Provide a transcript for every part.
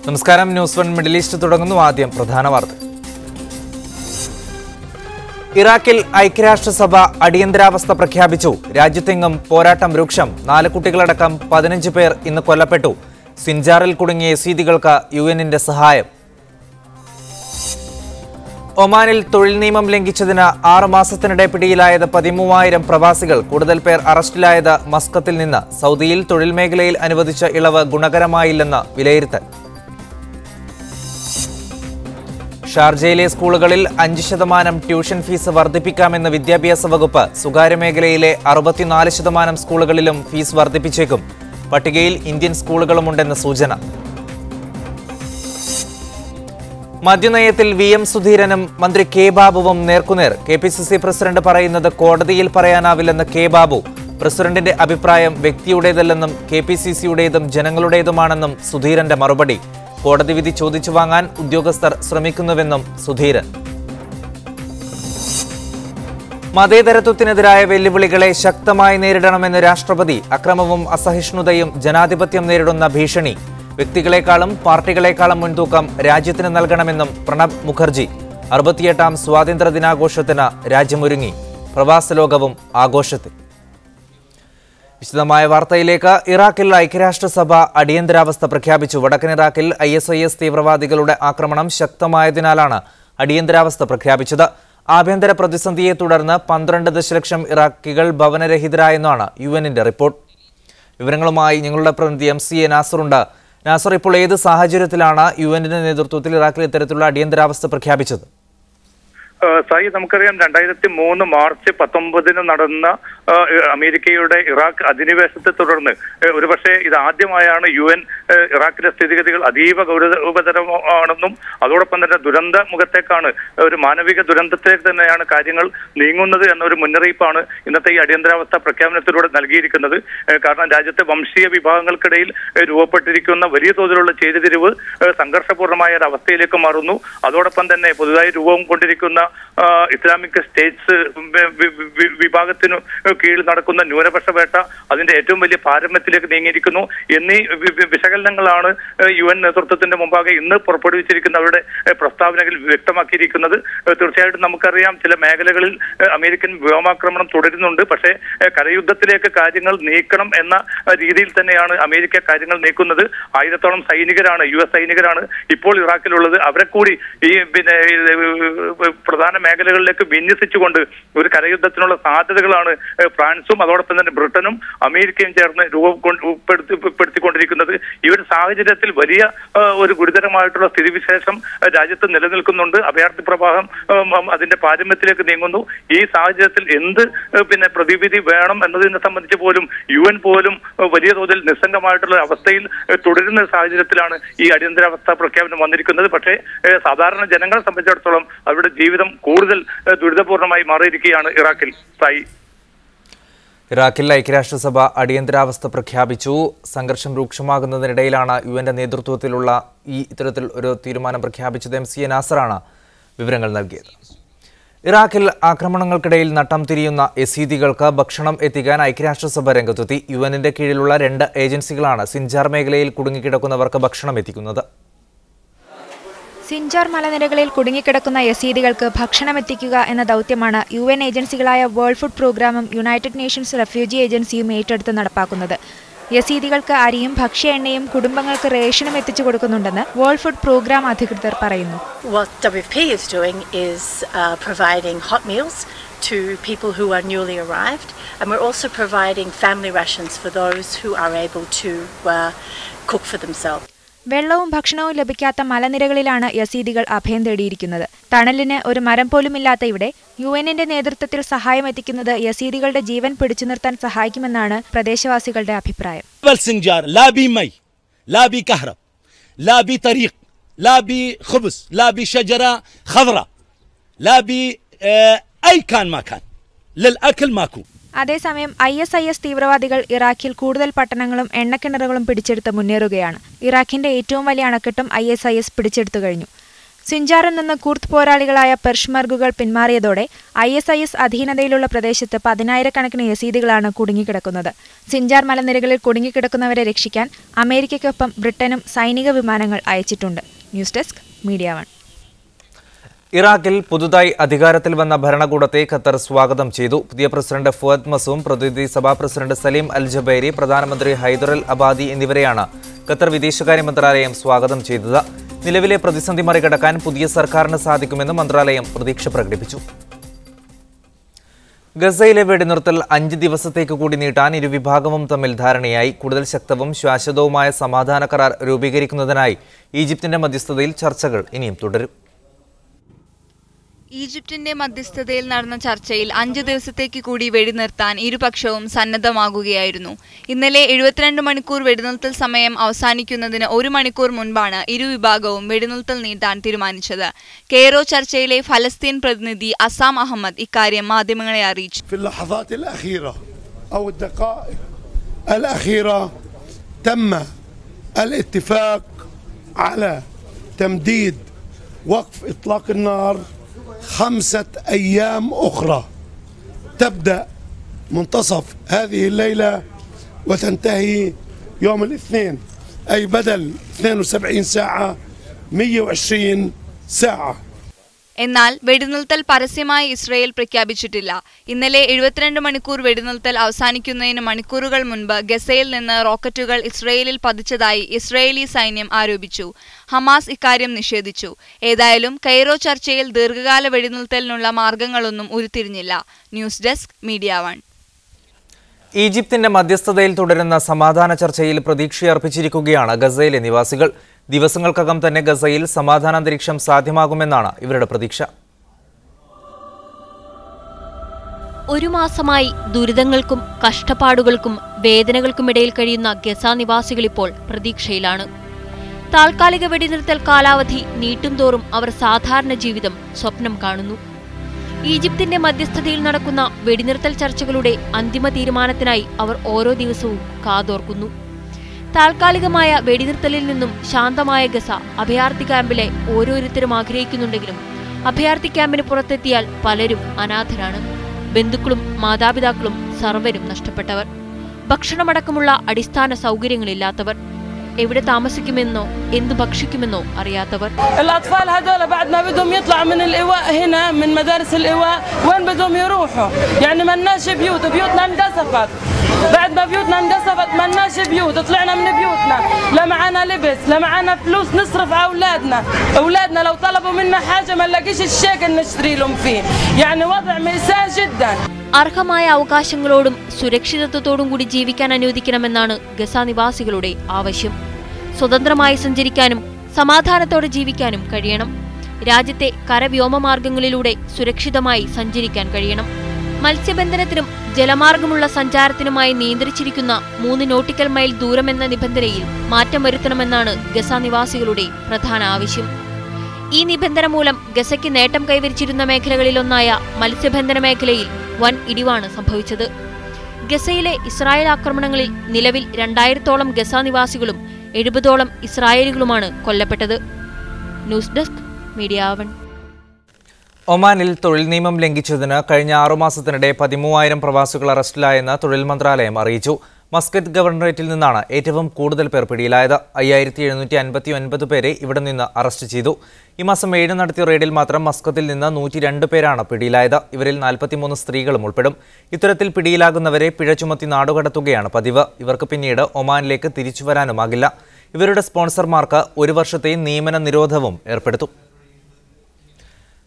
നമസ്കാരം. News 1 middle east തുടങ്ങുന്നു. ആദ്യം പ്രധാന വാർത്ത. ഇറാഖിൽ ഐക്യരാഷ്ട്രസഭ അടിയന്തരാവസ്ഥ പ്രഖ്യാപിച്ചു. രാജ്യത്തെങ്ങും പോരാട്ടം രൂക്ഷം. 4 കുട്ടികളടക്കം 15 പേർ ഇന്ന് കൊല്ലപ്പെട്ടു. സിൻജാറിൽ കുടുങ്ങിയ യസീദികൾക്ക് യുഎന്നിന്റെ സഹായം. ഒമാനിൽ തൊഴിൽ നിയമം ലംഘിച്ചതിന് 6 മാസത്തിനിടെ പിടിയിലായത് 13,000 പ്രവാസികൾ. കൂടുതൽ പേർ അറസ്റ്റിലായത് മസ്കത്തിൽ നിന്ന്. സൗദിയിൽ തൊഴിൽ മേഖലയിൽ അനുവദിച്ച ഇളവ് ഗുണകരമായില്ലെന്ന് വിലയിരുത്തൽ. ഷാർജയിലെ സ്കൂളുകളിൽ 5% ട്യൂഷൻ ഫീസ് വർദ്ധിപ്പിക്കാമെന്ന് വിദ്യാഭ്യാസ വകുപ്പ്. സ്വകാര്യ മേഖലയിലെ 64% സ്കൂളുകളിലും ഫീസ് വർദ്ധിപ്പിച്ചേക്കും. പട്ടികയിൽ ഇന്ത്യൻ സ്കൂളുകളുമുണ്ടെന്ന് സൂചന. മദ്യനയത്തിൽ VM സുധീരനും മന്ത്രി കെ ബാബുവും നേർക്കുനേർ. KPCC പ്രസിഡന്റ് പറയുന്നത് കോടതിയിൽ പറയാനാവില്ലെന്ന് കെ ബാബു. പ്രസിഡന്റിന്റെ അഭിപ്രായം വ്യക്തിയുടേതല്ലെന്നും KPCCയുടേതും ജനങ്ങളുടേതുമാണെന്നും സുധീരന്റെ മറുപടി. കോടതി വിധി ചോദിച്ചു വാങ്ങാൻ ഉദ്യോഗസ്ഥർ ശ്രമിക്കുന്നുവെന്നും സുധീരൻ. മതേതരത്വത്തിനെതിരായ വെല്ലുവിളികളെ ശക്തമായി നേരിടണമെന്ന് രാഷ്ട്രപതി. അക്രമവും അസഹിഷ്ണുതയും ജനാധിപത്യം നേരിടുന്ന ഭീഷണി. വ്യക്തികളെക്കാളും പാർട്ടികളെക്കാളും മുൻതൂക്കം രാജ്യത്തിന് നൽകണമെന്നും പ്രണബ് മുഖർജി. 68ാം സ്വാതന്ത്ര്യ ദിനാഘോഷത്തിന് രാജ്യമൊരുങ്ങി. പ്രവാസ ലോകവും ആഘോഷത്തിൽ. വിശദമായ വാർത്തയിലേക്ക്. ഇറാഖിൽ ഐക്യരാഷ്ട്രസഭ അടിയന്തരാവസ്ഥ പ്രഖ്യാപിച്ചു. വടക്കൻ ഇറാഖിൽ ISIS തീവ്രവാദികളുടെ ആക്രമണം ശക്തമായതിനാലാണ് അടിയന്തരാവസ്ഥ പ്രഖ്യാപിച്ചത്. ആഭ്യന്തര പ്രതിസന്ധിയെ തുടർന്ന് 12 ദശലക്ഷം ഇറാഖികൾ ഭവനരഹിതരായെന്നാണ് യുഎന്നിന്റെ റിപ്പോർട്ട്. വിവരങ്ങളുമായി ഞങ്ങളുടെ പ്രതിനിധി MCA നാസറുണ്ട്. നാസർ, ഇപ്പോൾ ഏത് സാഹചര്യത്തിലാണ് യുഎന്നിന്റെ നേതൃത്വത്തിൽ ഇറാഖിൽ ഇത്തരത്തിലുള്ള അടിയന്തരാവസ്ഥ പ്രഖ്യാപിച്ചത്? സായി, നമുക്കറിയാം 2003 മാർച്ച് 19 നടന്ന അമേരിക്കയുടെ ഇറാഖ് അധിനിവേശത്തെ തുടർന്ന് ഒരുപക്ഷെ ഇതാദ്യമായാണ് UN ഇറാഖിലെ സ്ഥിതിഗതികൾ അതീവ ഗൗരവതരമാണെന്നും അതോടൊപ്പം തന്നെ ദുരന്ത മുഖത്തേക്കാണ്, ഒരു മാനവിക ദുരന്തത്തിലേക്ക് തന്നെയാണ് കാര്യങ്ങൾ നീങ്ങുന്നത് എന്നൊരു മുന്നറിയിപ്പാണ് ഇന്നത്തെ ഈ അടിയന്തരാവസ്ഥ പ്രഖ്യാപനത്തിലൂടെ നൽകിയിരിക്കുന്നത്. കാരണം രാജ്യത്തെ വംശീയ വിഭാഗങ്ങൾക്കിടയിൽ രൂപപ്പെട്ടിരിക്കുന്ന വലിയ തോതിലുള്ള ചേരിതിരിവ് സംഘർഷപൂർണമായ ഒരു അവസ്ഥയിലേക്ക് മാറുന്നു. അതോടൊപ്പം തന്നെ പുതുതായി രൂപം കൊണ്ടിരിക്കുന്ന ഇസ്ലാമിക് സ്റ്റേറ്റ്സ് വിഭാഗത്തിനു കീഴിൽ നടക്കുന്ന ന്യൂനപക്ഷ വേട്ട അതിന്റെ ഏറ്റവും വലിയ പാരമ്യത്തിലേക്ക് നീങ്ങിയിരിക്കുന്നു എന്നീ വിശകലനങ്ങളാണ് UN നേതൃത്വത്തിന്റെ മുമ്പാകെ ഇന്ന് പുറപ്പെടുവിച്ചിരിക്കുന്ന അവരുടെ പ്രസ്താവനകൾ വ്യക്തമാക്കിയിരിക്കുന്നത്. തീർച്ചയായിട്ടും നമുക്കറിയാം ചില മേഖലകളിൽ അമേരിക്കൻ വ്യോമാക്രമണം തുടരുന്നുണ്ട്. പക്ഷേ കരയുദ്ധത്തിലേക്ക് കാര്യങ്ങൾ നീക്കണം എന്ന രീതിയിൽ തന്നെയാണ് അമേരിക്ക കാര്യങ്ങൾ നീക്കുന്നത്. 1000-ഓളം സൈനികരാണ്, US സൈനികരാണ് ഇപ്പോൾ ഇറാഖിലുള്ളത്. അവരെ കൂടി ഈ പ്രധാന മേഖലകളിലേക്ക് വിന്യസിച്ചുകൊണ്ട് ഒരു കരയുദ്ധത്തിനുള്ള സാധ്യതകളാണ് ഫ്രാൻസും അതോടൊപ്പം തന്നെ ബ്രിട്ടനും അമേരിക്കയും ചേർന്ന് രൂപപ്പെടുത്തിക്കൊണ്ടിരിക്കുന്നത്. ഈ ഒരു സാഹചര്യത്തിൽ വലിയ ഒരു ഗുരുതരമായിട്ടുള്ള സ്ഥിതിവിശേഷം രാജ്യത്ത് നിലനിൽക്കുന്നുണ്ട്. അഭയാർത്ഥി പ്രവാഹം അതിന്റെ പാരമ്യത്തിലേക്ക് നീങ്ങുന്നു. ഈ സാഹചര്യത്തിൽ എന്ത് പ്രതിവിധി വേണം എന്നതിനെ സംബന്ധിച്ച് പോലും UN പോലും വലിയ തോതിൽ നിസ്സംഗമായിട്ടുള്ള അവസ്ഥയിൽ തുടരുന്ന സാഹചര്യത്തിലാണ് ഈ അടിയന്തരാവസ്ഥ പ്രഖ്യാപനം വന്നിരിക്കുന്നത്. പക്ഷേ സാധാരണ ജനങ്ങളെ സംബന്ധിച്ചിടത്തോളം അവരുടെ ജീവിതം കൂടുതൽ ദുരിതപൂർണമായി മാറിയിരിക്കുകയാണ് ഇറാഖിൽ. സായി, ഇറാഖിൽ ഐക്യരാഷ്ട്രസഭ അടിയന്തരാവസ്ഥ പ്രഖ്യാപിച്ചു. സംഘർഷം രൂക്ഷമാകുന്നതിനിടയിലാണ് യുഎന്റെ നേതൃത്വത്തിലുള്ള ഇത്തരത്തിൽ ഒരു തീരുമാനം പ്രഖ്യാപിച്ചത്. MCA നാസറാണ് വിവരങ്ങൾ നൽകിയത്. ഇറാഖിൽ ആക്രമണങ്ങൾക്കിടയിൽ നട്ടം തിരിയുന്ന യസീദികൾക്ക് ഭക്ഷണം എത്തിക്കാൻ ഐക്യരാഷ്ട്രസഭ രംഗത്തെത്തി. യുഎന്നിന്റെ കീഴിലുള്ള 2 ഏജൻസികളാണ് സിൻജാർ മേഖലയിൽ കുടുങ്ങിക്കിടക്കുന്നവർക്ക് ഭക്ഷണം എത്തിക്കുന്നത്. സിൻജാർ മലനിരകളിൽ കുടുങ്ങിക്കിടക്കുന്ന യസീദികൾക്ക് ഭക്ഷണമെത്തിക്കുക എന്ന ദൗത്യമാണ് UN ഏജൻസികളായ വേൾഡ് ഫുഡ് പ്രോഗ്രാമും യുണൈറ്റഡ് നേഷൻസ് റെഫ്യൂജി ഏജൻസിയും ഏറ്റെടുത്ത് നടപ്പാക്കുന്നത്. യസീദികൾക്ക് അരിയും ഭക്ഷ്യ എണ്ണയും കുടുംബങ്ങൾക്ക് റേഷനും എത്തിച്ചു കൊടുക്കുന്നുണ്ടെന്ന് വേൾഡ് ഫുഡ് പ്രോഗ്രാം അധികൃതർ പറയുന്നു. What WFP is doing is providing hot meals to people who are newly arrived, and we're also providing family rations for those who are able to cook for themselves. വെള്ളവും ഭക്ഷണവും ലഭിക്കാത്ത മലനിരകളിലാണ് യസീദികൾ അഭയം തേടിയിരിക്കുന്നത്. തണലിന് ഒരു മരം പോലുമില്ലാത്ത ഇവിടെ UNന്റെ നേതൃത്വത്തിൽ സഹായം എത്തിക്കുന്നത് യസീദികളുടെ ജീവൻ പിടിച്ചു നിർത്താൻ സഹായിക്കുമെന്നാണ് പ്രദേശവാസികളുടെ അഭിപ്രായം. അതേസമയം ISIS തീവ്രവാദികൾ ഇറാഖിൽ കൂടുതൽ പട്ടണങ്ങളും എണ്ണക്കിണറുകളും പിടിച്ചെടുത്ത് മുന്നേറുകയാണ്. ഇറാഖിന്റെ ഏറ്റവും വലിയ അണക്കെട്ടും ISIS പിടിച്ചെടുത്തു കഴിഞ്ഞു. സിഞ്ചാറിൽ നിന്ന് കുർദ് പോരാളികളായ പെർഷ്മർഗുകൾ പിന്മാറിയതോടെ ISIS അധീനതയിലുള്ള പ്രദേശത്ത് 10,000-കണക്കിന് യസീദികളാണ് കുടുങ്ങിക്കിടക്കുന്നത്. സിഞ്ചാർ മലനിരകളിൽ കുടുങ്ങിക്കിടക്കുന്നവരെ രക്ഷിക്കാൻ അമേരിക്കയ്ക്കൊപ്പം ബ്രിട്ടനും സൈനിക വിമാനങ്ങൾ അയച്ചിട്ടുണ്ട്. News desk media 1. ഇറാഖിൽ പുതുതായി അധികാരത്തിൽ വന്ന ഭരണകൂടത്തെ ഖത്തർ സ്വാഗതം ചെയ്തു. പുതിയ പ്രസിഡന്റ് ഫുഅദ് മസൂം, പ്രതിനിധി സഭാ പ്രസിഡന്റ് സലീം അൽ ജബൈരി, പ്രധാനമന്ത്രി ഹൈദർ അൽ അബാദി എന്നിവരെയാണ് ഖത്തർ വിദേശകാര്യ മന്ത്രാലയം സ്വാഗതം ചെയ്തത്. നിലവിലെ പ്രതിസന്ധി മറികടക്കാൻ പുതിയ സർക്കാരിന് സാധിക്കുമെന്ന് മന്ത്രാലയം പ്രതീക്ഷ പ്രകടിപ്പിച്ചു. ഗസയിലെ വെടിനിർത്തൽ 5 ദിവസത്തേക്ക് കൂടി നീട്ടാൻ ഇരുവിഭാഗവും തമ്മിൽ ധാരണയായി. കൂടുതൽ ശക്തവും ശാശ്വതവുമായ സമാധാന കരാർ രൂപീകരിക്കുന്നതിനായി ഈജിപ്തിന്റെ മധ്യസ്ഥതയിൽ ചർച്ചകൾ ഇനിയും തുടരും. ഈജിപ്തിന്റെ മധ്യസ്ഥതയിൽ നടന്ന ചർച്ചയിൽ 5 ദിവസത്തേക്ക് കൂടി വെടിനിർത്താൻ ഇരുപക്ഷവും സന്നദ്ധമാകുകയായിരുന്നു. ഇന്നലെ 72 മണിക്കൂർ വെടിനിർത്തൽ സമയം അവസാനിക്കുന്നതിന് 1 മണിക്കൂർ മുൻപാണ് ഇരുവിഭാഗവും വെടിനിർത്തൽ നീട്ടാൻ തീരുമാനിച്ചത്. കെയ്റോ ചർച്ചയിലെ ഫലസ്തീൻ പ്രതിനിധി അസാം അഹമ്മദ് ഇക്കാര്യം മാധ്യമങ്ങളെ അറിയിച്ചു. خمسة أيام أخرى تبدأ منتصف هذه الليلة وتنتهي يوم الاثنين، أي بدل 72 ساعة 120 ساعة. എന്നാൽ വെടിനിർത്തൽ പരസ്യമായി ഇസ്രയേൽ പ്രഖ്യാപിച്ചിട്ടില്ല. ഇന്നലെ 72 മണിക്കൂർ വെടിനിർത്തൽ അവസാനിക്കുന്നതിന് മണിക്കൂറുകൾ മുൻപ് ഗസയിൽ നിന്ന് റോക്കറ്റുകൾ ഇസ്രയേലിൽ പതിച്ചതായി ഇസ്രയേലി സൈന്യം ആരോപിച്ചു. ഹമാസ് ഇക്കാര്യം നിഷേധിച്ചു. ഏതായാലും കെയ്റോ ചർച്ചയിൽ ദീർഘകാല വെടിനിർത്തലിനുള്ള മാർഗങ്ങളൊന്നും ഉരുത്തിരിഞ്ഞില്ല. News desk media 1. ഈജിപ്തിന്റെ മധ്യസ്ഥതയിൽ തുടരുന്ന സമാധാന ചർച്ചയിൽ പ്രതീക്ഷയർപ്പിച്ചിരിക്കുകയാണ് ഗസയിലെ നിവാസികൾ. ദിവസങ്ങൾക്കകം തന്നെ ഗസയിൽ സമാധാനാന്തരീക്ഷം സാധ്യമാകുമെന്നാണ് ഇവരുടെ പ്രതീക്ഷ. ഒരു മാസമായി ദുരിതങ്ങൾക്കും കഷ്ടപ്പാടുകൾക്കും വേദനകൾക്കുമിടയിൽ കഴിയുന്ന ഗസ നിവാസികൾ ഇപ്പോൾ പ്രതീക്ഷയിലാണ്. താൽക്കാലിക വെടിനിർത്തൽ കാലാവധി നീട്ടുംതോറും അവർ സാധാരണ ജീവിതം സ്വപ്നം കാണുന്നു. ഈജിപ്തിന്റെ മധ്യസ്ഥതയിൽ നടക്കുന്ന വെടിനിർത്തൽ ചർച്ചകളുടെ അന്തിമ തീരുമാനത്തിനായി അവർ ഓരോ ദിവസവും കാതോർക്കുന്നു. താൽക്കാലികമായ വെടിനിർത്തലിൽ നിന്നും ശാന്തമായ ഗസ അഭയാർത്ഥി ക്യാമ്പിലെ ഓരോരുത്തരും ആഗ്രഹിക്കുന്നുണ്ടെങ്കിലും അഭയാർത്ഥി ക്യാമ്പിന് പുറത്തെത്തിയാൽ പലരും അനാഥരാണ്. ബന്ധുക്കളും മാതാപിതാക്കളും സർവരും നഷ്ടപ്പെട്ടവർ, ഭക്ഷണമടക്കമുള്ള അടിസ്ഥാന സൗകര്യങ്ങളില്ലാത്തവർ, എവിടെ താമസിക്കുമെന്നോ എന്തു ഭക്ഷിക്കുമെന്നോ അറിയാത്തവർ. بعد ما بيوتنا انقصفت ما لناش بيوت، طلعنا من بيوتنا، لا معانا لبس لا معانا فلوس نصرف على اولادنا لو طلبوا منا حاجه ما نلاقيش الشيكل نشتري لهم فيه، يعني وضع مأساة جدا. അർഹമായ അവകാശങ്ങളോടും സുരക്ഷിതത്വത്തോടും കൂടി ജീവിക്കാൻ അനുവദിക്കണമെന്നാണ് ഗസ നിവാസികളുടെ ആവശ്യം. സ്വതന്ത്രമായി സഞ്ചരിക്കാനും സമാധാനത്തോടെ ജീവിക്കാനും കഴിയണം. രാജ്യത്തെ കരവ്യോമമാർഗങ്ങളിലൂടെ സുരക്ഷിതമായി സഞ്ചരിക്കാൻ കഴിയണം. മത്സ്യബന്ധനത്തിനും ജലമാർഗമുള്ള സഞ്ചാരത്തിനുമായി നിയന്ത്രിച്ചിരിക്കുന്ന 3 നോട്ടിക്കൽ മൈൽ ദൂരമെന്ന നിബന്ധനയിൽ മാറ്റം വരുത്തണമെന്നാണ് ഗസ നിവാസികളുടെ പ്രധാന ആവശ്യം. ഈ നിബന്ധന മൂലം ഗസയ്ക്ക് നേട്ടം കൈവരിച്ചിരുന്ന മേഖലകളിലൊന്നായ മത്സ്യബന്ധന മേഖലയിൽ വൻ ഇടിവാണ് സംഭവിച്ചത്. ഗസയിലെ ഇസ്രായേൽ ആക്രമണങ്ങളിൽ നിലവിൽ 2000-ഓളം ഗസ നിവാസികളും 70-ഓളം ഇസ്രായേലികളുമാണ് കൊല്ലപ്പെട്ടത്. News desk media 1. ഒമാനിൽ തൊഴിൽ നിയമം ലംഘിച്ചതിന് കഴിഞ്ഞ 6 മാസത്തിനിടെ 13,000 പ്രവാസികൾ അറസ്റ്റിലായെന്ന് തൊഴിൽ മന്ത്രാലയം അറിയിച്ചു. മസ്കറ്റ് ഗവർണറേറ്റിൽ നിന്നാണ് ഏറ്റവും കൂടുതൽ പേർ പിടിയിലായത്. 5759 പേരെ ഇവിടെ നിന്ന് അറസ്റ്റ് ചെയ്തു. ഈ മാസം 7 നടത്തിയ റെയ്ഡിൽ മാത്രം മസ്കത്തിൽ നിന്ന് 102 പേരാണ് പിടിയിലായത്. ഇവരിൽ 43 സ്ത്രീകളും ഉൾപ്പെടും. ഇത്തരത്തിൽ പിടിയിലാകുന്നവരെ പിഴ ചുമത്തി നാടുകടത്തുകയാണ് പതിവ്. ഇവർക്ക് പിന്നീട് ഒമാനിലേക്ക് തിരിച്ചുവരാനുമാകില്ല. ഇവരുടെ സ്പോൺസർമാർക്ക് 1 വർഷത്തെ നിയമന നിരോധവും ഏർപ്പെടുത്തും.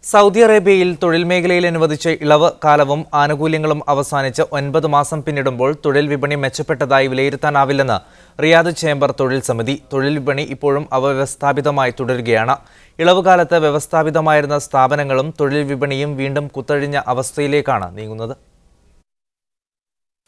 സൗദി അറേബ്യയിൽ തൊഴിൽ മേഖലയിൽ അനുവദിച്ച ഇളവ് കാലവും ആനുകൂല്യങ്ങളും അവസാനിച്ച് 9 മാസം പിന്നിടുമ്പോൾ തൊഴിൽ വിപണി മെച്ചപ്പെട്ടതായി വിലയിരുത്താനാവില്ലെന്ന് റിയാദ് ചേംബർ തൊഴിൽ സമിതി. തൊഴിൽ വിപണി ഇപ്പോഴും അവ്യവസ്ഥാപിതമായി തുടരുകയാണ്. ഇളവുകാലത്ത് വ്യവസ്ഥാപിതമായിരുന്ന സ്ഥാപനങ്ങളും തൊഴിൽ വിപണിയും വീണ്ടും കുത്തഴിഞ്ഞ അവസ്ഥയിലേക്കാണ് നീങ്ങുന്നത്.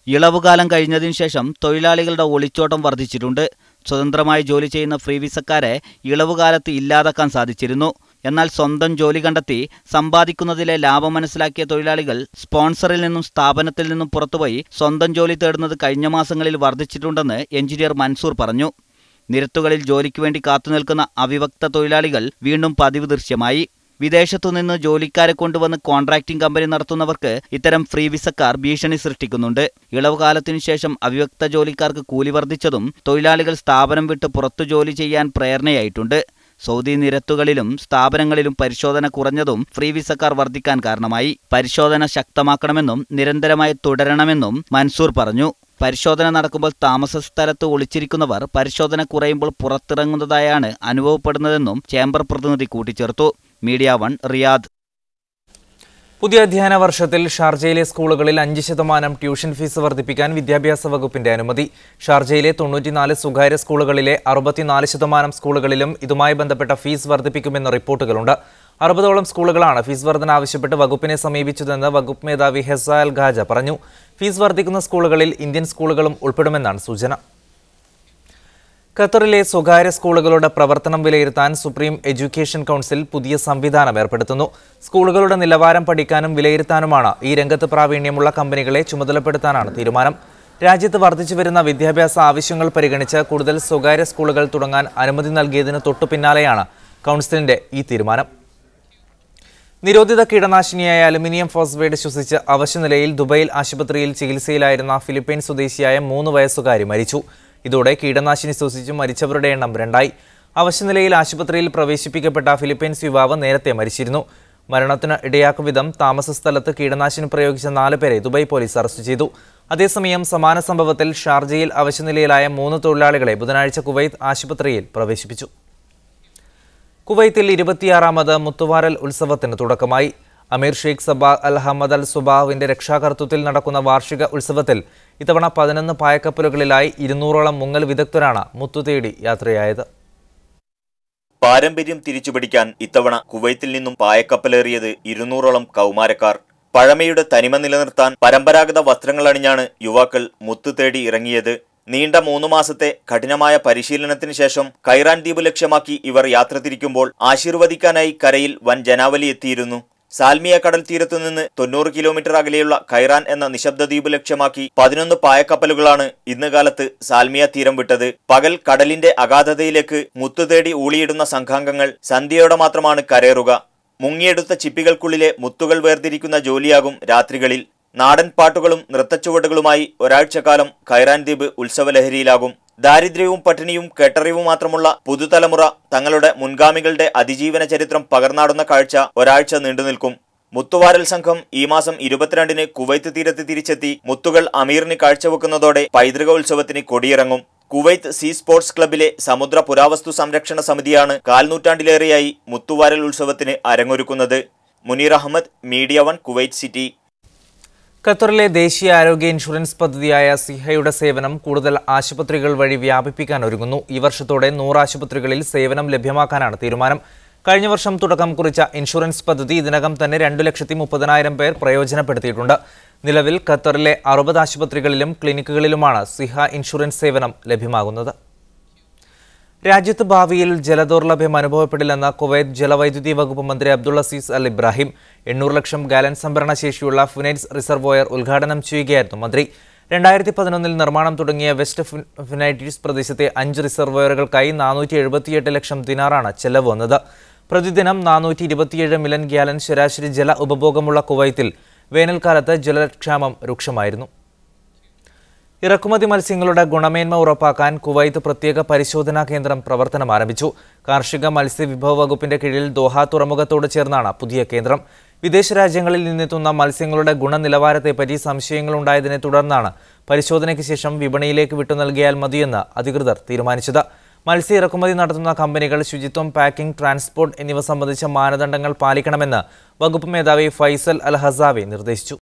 ഇളവുകാലം കഴിഞ്ഞതിനു ശേഷം തൊഴിലാളികളുടെ ഒളിച്ചോട്ടം വർദ്ധിച്ചിട്ടുണ്ട്. സ്വതന്ത്രമായി ജോലി ചെയ്യുന്ന ഫ്രീ വിസക്കാരെ ഇളവുകാലത്ത് ഇല്ലാതാക്കാൻ സാധിച്ചിരുന്നു. എന്നാൽ സ്വന്തം ജോലി കണ്ടെത്തി സമ്പാദിക്കുന്നതിലെ ലാഭം മനസ്സിലാക്കിയ തൊഴിലാളികൾ സ്പോൺസറിൽ നിന്നും സ്ഥാപനത്തിൽ നിന്നും പുറത്തുപോയി സ്വന്തം ജോലി തേടുന്നത് കഴിഞ്ഞ മാസങ്ങളിൽ വർദ്ധിച്ചിട്ടുണ്ടെന്ന് എഞ്ചിനീയർ മൻസൂർ പറഞ്ഞു. നിരത്തുകളിൽ ജോലിക്ക് വേണ്ടി കാത്തുനിൽക്കുന്ന അവിഭക്ത തൊഴിലാളികൾ വീണ്ടും പതിവ് ദൃശ്യമായി. വിദേശത്തുനിന്ന് ജോലിക്കാരെ കൊണ്ടുവന്ന് കോൺട്രാക്ടിംഗ് കമ്പനി നടത്തുന്നവർക്ക് ഇത്തരം ഫ്രീ വിസക്കാർ ഭീഷണി സൃഷ്ടിക്കുന്നുണ്ട്. ഇളവ് കാലത്തിനു ശേഷം അവിഭക്ത ജോലിക്കാർക്ക് കൂലി വർദ്ധിച്ചതും തൊഴിലാളികൾ സ്ഥാപനം വിട്ട് പുറത്തു ജോലി ചെയ്യാൻ പ്രേരണയായിട്ടുണ്ട്. സൗദി നിരത്തുകളിലും സ്ഥാപനങ്ങളിലും പരിശോധന കുറഞ്ഞതും ഫ്രീ വിസക്കാർ വർദ്ധിക്കാൻ കാരണമായി. പരിശോധന ശക്തമാക്കണമെന്നും നിരന്തരമായി തുടരണമെന്നും മൻസൂർ പറഞ്ഞു. പരിശോധന നടക്കുമ്പോൾ താമസ സ്ഥലത്ത് ഒളിച്ചിരിക്കുന്നവർ പരിശോധന കുറയുമ്പോൾ പുറത്തിറങ്ങുന്നതായാണ് അനുഭവപ്പെടുന്നതെന്നും ചേംബർ പ്രതിനിധി കൂട്ടിച്ചേർത്തു. Media 1 Riyadh. പുതിയ അധ്യയന വർഷത്തിൽ ഷാർജയിലെ സ്കൂളുകളിൽ 5% ട്യൂഷൻ ഫീസ് വർദ്ധിപ്പിക്കാൻ വിദ്യാഭ്യാസ വകുപ്പിന്റെ അനുമതി. ഷാർജയിലെ 94 സ്വകാര്യ സ്കൂളുകളിലെ 64% സ്കൂളുകളിലും ഇതുമായി ബന്ധപ്പെട്ട ഫീസ് വർദ്ധിപ്പിക്കുമെന്ന റിപ്പോർട്ടുകളുണ്ട്. 60ഓളം സ്കൂളുകളാണ് ഫീസ് വർധന ആവശ്യപ്പെട്ട് വകുപ്പിനെ സമീപിച്ചതെന്ന് വകുപ്പ് മേധാവി ഹെസ അൽ ഖാജ പറഞ്ഞു. ഫീസ് വർദ്ധിക്കുന്ന സ്കൂളുകളിൽ ഇന്ത്യൻ സ്കൂളുകളും ഉൾപ്പെടുമെന്നാണ് സൂചന. ഖത്തറിലെ സ്വകാര്യ സ്കൂളുകളുടെ പ്രവർത്തനം വിലയിരുത്താൻ സുപ്രീം എഡ്യൂക്കേഷൻ കൗൺസിൽ പുതിയ സംവിധാനം ഏർപ്പെടുത്തുന്നു. സ്കൂളുകളുടെ നിലവാരം പഠിക്കാനും വിലയിരുത്താനുമാണ് ഈ രംഗത്ത് പ്രാവീണ്യമുള്ള കമ്പനികളെ ചുമതലപ്പെടുത്താനാണ് തീരുമാനം. രാജ്യത്ത് വർദ്ധിച്ചുവരുന്ന വിദ്യാഭ്യാസ ആവശ്യങ്ങൾ പരിഗണിച്ച് കൂടുതൽ സ്വകാര്യ സ്കൂളുകൾ തുടങ്ങാൻ അനുമതി നൽകിയതിന് തൊട്ടു പിന്നാലെയാണ് കൗൺസിലിന്റെ ഈ തീരുമാനം. നിരോധിത കീടനാശിനിയായ അലുമിനിയം ഫോസ്ഫേറ്റ് ശ്വസിച്ച് അവശനിലയിൽ ദുബൈയിൽ ആശുപത്രിയിൽ ചികിത്സയിലായിരുന്ന ഫിലിപ്പൈൻ സ്വദേശിയായ 3 വയസ്സുകാരി മരിച്ചു. ഇതോടെ കീടനാശിനി ശ്വസിച്ച് മരിച്ചവരുടെ എണ്ണം 2ആയി. അവശനിലയിൽ ആശുപത്രിയിൽ പ്രവേശിപ്പിക്കപ്പെട്ട ഫിലിപ്പൈൻസ് യുവാവ് നേരത്തെ മരിച്ചിരുന്നു. മരണത്തിന് ഇടയാക്കും വിധം താമസ സ്ഥലത്ത് കീടനാശിനി പ്രയോഗിച്ച 4 പേരെ ദുബൈ പോലീസ് അറസ്റ്റ് ചെയ്തു. അതേസമയം സമാന സംഭവത്തിൽ ഷാർജയിൽ അവശനിലയിലായ 3 തൊഴിലാളികളെ ബുധനാഴ്ച കുവൈത്ത് ആശുപത്രിയിൽ പ്രവേശിപ്പിച്ചു. കുവൈത്തിൽ 26ാമത് മുത്തുവാരൽ ഉത്സവത്തിന് തുടക്കമായി. അമീർ Sheikh Sabah Al Hamad Al സുബാഹുവിന്റെ രക്ഷാകർത്തൃത്വത്തിൽ നടക്കുന്ന വാർഷിക ഉത്സവത്തിൽ ഇത്തവണ 11 പായക്കപ്പലുകളിലായി 200ഓളം മുങ്ങൽ വിദഗ്ധരാണ് മുത്തുതേടി യാത്രയായത്. പാരമ്പര്യം തിരിച്ചുപിടിക്കാൻ ഇത്തവണ കുവൈത്തിൽ നിന്നും പായക്കപ്പലേറിയത് 200ഓളം കൗമാരക്കാർ. പഴമയുടെ തനിമ നിലനിർത്താൻ പരമ്പരാഗത വസ്ത്രങ്ങൾ അണിഞ്ഞാണ് യുവാക്കൾ മുത്തുതേടി ഇറങ്ങിയത്. നീണ്ട 3 മാസത്തെ കഠിനമായ പരിശീലനത്തിന് ശേഷം കൈറാൻ ദ്വീപ് ലക്ഷ്യമാക്കി ഇവർ യാത്ര തിരിക്കുമ്പോൾ ആശീർവദിക്കാനായി കരയിൽ വൻ ജനാവലി എത്തിയിരുന്നു. സാൽമിയ കടൽ തീരത്തുനിന്ന് 90 കിലോമീറ്റർ അകലെയുള്ള കൈറാൻ എന്ന നിശബ്ദ ദ്വീപ് ലക്ഷ്യമാക്കി 11 പായക്കപ്പലുകളാണ് ഇന്ന് കാലത്ത് സാൽമിയ തീരം വിട്ടത്. പകൽ കടലിന്റെ അഗാധതയിലേക്ക് മുത്തുതേടി ഊളിയിടുന്ന സംഘാംഗങ്ങൾ സന്ധ്യയോടെ മാത്രമാണ് കരേറുക. മുങ്ങിയെടുത്ത ചിപ്പികൾക്കുള്ളിലെ മുത്തുകൾ വേർതിരിക്കുന്ന ജോലിയാകും രാത്രികളിൽ. നാടൻ പാട്ടുകളും നൃത്തച്ചുവടുകളുമായി ഒരാഴ്ചക്കാലം കൈറാൻ ദ്വീപ് ഉത്സവലഹരിയിലാകും. ദാരിദ്ര്യവും പട്ടിണിയും കേട്ടറിവും മാത്രമുള്ള പുതുതലമുറ തങ്ങളുടെ മുൻഗാമികളുടെ അതിജീവന ചരിത്രം പകർന്നാടുന്ന കാഴ്ച ഒരാഴ്ച നീണ്ടുനിൽക്കും. മുത്തുവാരൽ സംഘം ഈ മാസം 22-ന് കുവൈത്ത് തീരത്ത് തിരിച്ചെത്തി മുത്തുകൾ അമീറിന് കാഴ്ചവെക്കുന്നതോടെ പൈതൃക ഉത്സവത്തിന് കൊടിയിറങ്ങും. കുവൈത്ത് സീ സ്പോർട്സ് ക്ലബിലെ സമുദ്ര പുരാവസ്തു സംരക്ഷണ സമിതിയാണ് 4 നൂറ്റാണ്ടിലേറെയായി മുത്തുവാരൽ ഉത്സവത്തിന് അരങ്ങൊരുക്കുന്നത്. Munir Ahmed, media 1 Kuwait city. ഖത്തറിലെ ദേശീയ ആരോഗ്യ ഇൻഷുറൻസ് പദ്ധതിയായ സിഹയുടെ സേവനം കൂടുതൽ ആശുപത്രികൾ വഴി വ്യാപിപ്പിക്കാൻ ഒരുങ്ങുന്നു. ഈ വർഷത്തോടെ 100 ആശുപത്രികളിൽ സേവനം ലഭ്യമാക്കാനാണ് തീരുമാനം. കഴിഞ്ഞ വർഷം തുടക്കം കുറിച്ച ഇൻഷുറൻസ് പദ്ധതി ഇതിനകം തന്നെ 2,30,000 പേർ പ്രയോജനപ്പെടുത്തിയിട്ടുണ്ട്. നിലവിൽ ഖത്തറിലെ 60 ആശുപത്രികളിലും ക്ലിനിക്കുകളിലുമാണ് സിഹ ഇൻഷുറൻസ് സേവനം ലഭ്യമാകുന്നത്. രാജ്യത്ത് ഭാവിയിൽ ജലദൗർലഭ്യം അനുഭവപ്പെടില്ലെന്ന കുവൈത്ത് ജലവൈദ്യുതി വകുപ്പ് മന്ത്രി അബ്ദുൾ അസീസ് അൽ ഇബ്രാഹിം 800 ലക്ഷം ഗാലൻ സംഭരണ ശേഷിയുള്ള ഫുനൈറ്റ്സ് റിസർവോയർ ഉദ്ഘാടനം ചെയ്യുകയായിരുന്നു മന്ത്രി. 2011-ൽ നിർമ്മാണം തുടങ്ങിയ വെസ്റ്റ് ഫുനൈറ്റ്സ് പ്രദേശത്തെ 5 റിസർവോയറുകൾക്കായി 478 ലക്ഷം ദിനാറാണ് ചെലവ് വന്നത്. പ്രതിദിനം 427 മില്യൺ ഗാലൻ ശരാശരി ജല ഉപഭോഗമുള്ള കുവൈത്തിൽ വേനൽക്കാലത്ത് ജലക്ഷാമം രൂക്ഷമായിരുന്നു. ഇറക്കുമതി മത്സ്യങ്ങളുടെ ഗുണമേന്മ ഉറപ്പാക്കാൻ കുവൈത്ത് പ്രത്യേക പരിശോധനാ കേന്ദ്രം പ്രവർത്തനം ആരംഭിച്ചു. കാർഷിക മത്സ്യവിഭവ വകുപ്പിന്റെ കീഴിൽ ദോഹ തുറമുഖത്തോട് ചേർന്നാണ് പുതിയ കേന്ദ്രം. വിദേശ രാജ്യങ്ങളിൽ നിന്നെത്തുന്ന മത്സ്യങ്ങളുടെ ഗുണനിലവാരത്തെപ്പറ്റി സംശയങ്ങളുണ്ടായതിനെ തുടർന്നാണ് പരിശോധനയ്ക്ക് ശേഷം വിപണിയിലേക്ക് വിട്ടു നൽകിയാൽ മതിയെന്ന് അധികൃതർ തീരുമാനിച്ചത്. മത്സ്യ ഇറക്കുമതി നടത്തുന്ന കമ്പനികൾ ശുചിത്വം, പാക്കിംഗ്, ട്രാൻസ്പോർട്ട് എന്നിവ സംബന്ധിച്ച മാനദണ്ഡങ്ങൾ പാലിക്കണമെന്ന് വകുപ്പ് മേധാവി ഫൈസൽ അൽ ഹസാവി നിർദ്ദേശിച്ചു.